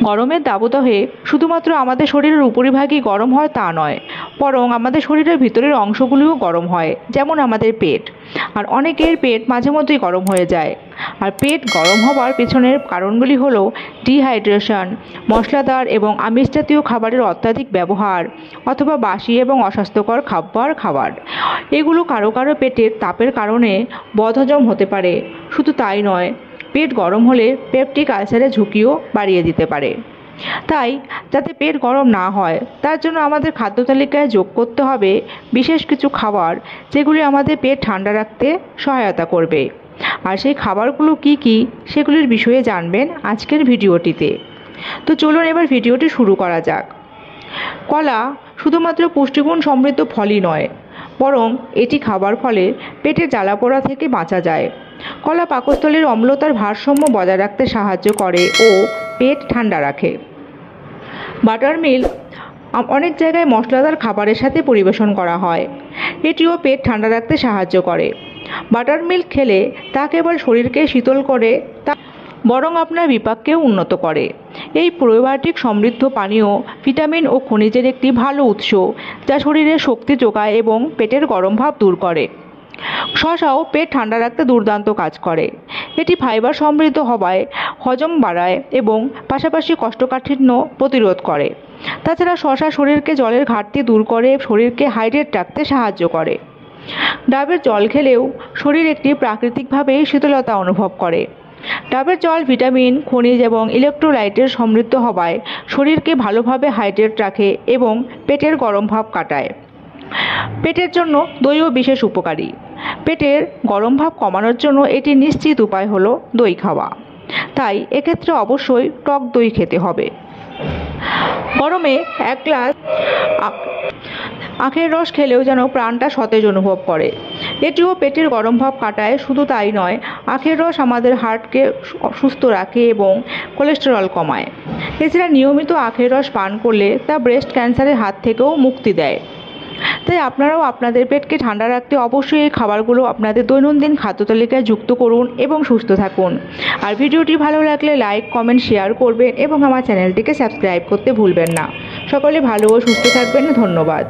গরমের দাবদাহে শুধুমাত্র আমাদের শরীরের উপরিভাগই গরম হয় তা নয়, বরং আমাদের শরীরের ভিতরের অংশগুলিও গরম হয়, যেমন আমাদের পেট। আর অনেকের পেট মাঝে মধ্যেই গরম হয়ে যায়। আর পেট গরম হওয়ার পেছনের কারণগুলি হলো ডিহাইড্রেশন, মশলাদার এবং আমিষ জাতীয় খাবারের অত্যাধিক ব্যবহার, অথবা বাসি এবং অস্বাস্থ্যকর খাবার। এগুলো কারো কারো পেটের তাপের কারণে বদহজম হতে পারে। শুধু তাই নয়, পেট গরম হলে পেপটিক আলসারের ঝুঁকিও বাড়িয়ে দিতে পারে। তাই যাতে পেট গরম না হয় তার জন্য আমাদের খাদ্য তালিকায় যোগ করতে হবে বিশেষ কিছু খাবার, যেগুলি আমাদের পেট ঠান্ডা রাখতে সহায়তা করবে। আর সেই খাবারগুলো কি কি সেগুলির বিষয়ে জানবেন আজকের ভিডিওটিতে। তো চলুন এবার ভিডিওটি শুরু করা যাক। কলা শুধুমাত্র পুষ্টিগুণ সমৃদ্ধ ফলই নয়, বরং এটি খাবার ফলে পেটের জ্বালাপোড়া থেকে বাঁচা যায়। কলা পাকস্থলীর অম্লতার ভারসাম্য বজায় রাখতে সাহায্য করে ও পেট ঠান্ডা রাখে। বাটার মিল্ক অনেক জায়গায় মশলাদার খাবারের সাথে পরিবেশন করা হয়। এটিও পেট ঠান্ডা রাখতে সাহায্য করে। বাটার মিল্ক খেলে তা কেবল শরীরকে শীতল করে তা বরং আপনার বিপাককেও উন্নত করে। এই প্রোবায়োটিক সমৃদ্ধ পানীয় ভিটামিন ও খনিজের একটি ভালো উৎস, যা শরীরে শক্তি যোগায় এবং পেটের গরম ভাব দূর করে। শসাও পেট ঠান্ডা রাখতে দুর্দান্ত কাজ করে। এটি ফাইবার সমৃদ্ধ হওয়ায় হজম বাড়ায় এবং পাশাপাশি কোষ্ঠকাঠিন্য প্রতিরোধ করে। তাছাড়া শসা শরীরকে জলের ঘাটতি দূর করে শরীরকে হাইড্রেট রাখতে সাহায্য করে। ডাবের জল খেলেও শরীর একটি প্রাকৃতিকভাবেই শীতলতা অনুভব করে। ডাবের জল ভিটামিন, খনিজ এবং ইলেকট্রোলাইটের সমৃদ্ধ হওয়ায় শরীরকে ভালোভাবে হাইড্রেট রাখে এবং পেটের গরম ভাব কাটায়। পেটের জন্য দইও বিশেষ উপকারী। পেটের গরম ভাব কমানোর জন্য এটি নিশ্চিত উপায় হলো দই খাওয়া। তাই এক্ষেত্রে অবশ্যই টক দই খেতে হবে। গরমে 1 গ্লাস আখের রস খেলেও যেন প্রাণটা সতেজ অনুভব করে। এটিও পেটের গরম ভাব কাটায়। শুধু তাই নয়, আখের রস আমাদের হার্টকে সুস্থ রাখে এবং কোলেস্টেরল কমায়। এছাড়া নিয়মিত আখের রস পান করলে তা ব্রেস্ট ক্যান্সারের হাত থেকেও মুক্তি দেয়। তাই আপনারাও আপনাদের পেটকে ঠান্ডা রাখতে অবশ্যই এই খাবারগুলো আপনাদের দৈনন্দিন খাদ্য তালিকায় যুক্ত করুন এবং সুস্থ থাকুন। আর ভিডিওটি ভালো লাগলে লাইক, কমেন্ট, শেয়ার করবেন এবং আমার চ্যানেলটিকে সাবস্ক্রাইব করতে ভুলবেন না। সকলে ভালো ও সুস্থ থাকবেন। ধন্যবাদ।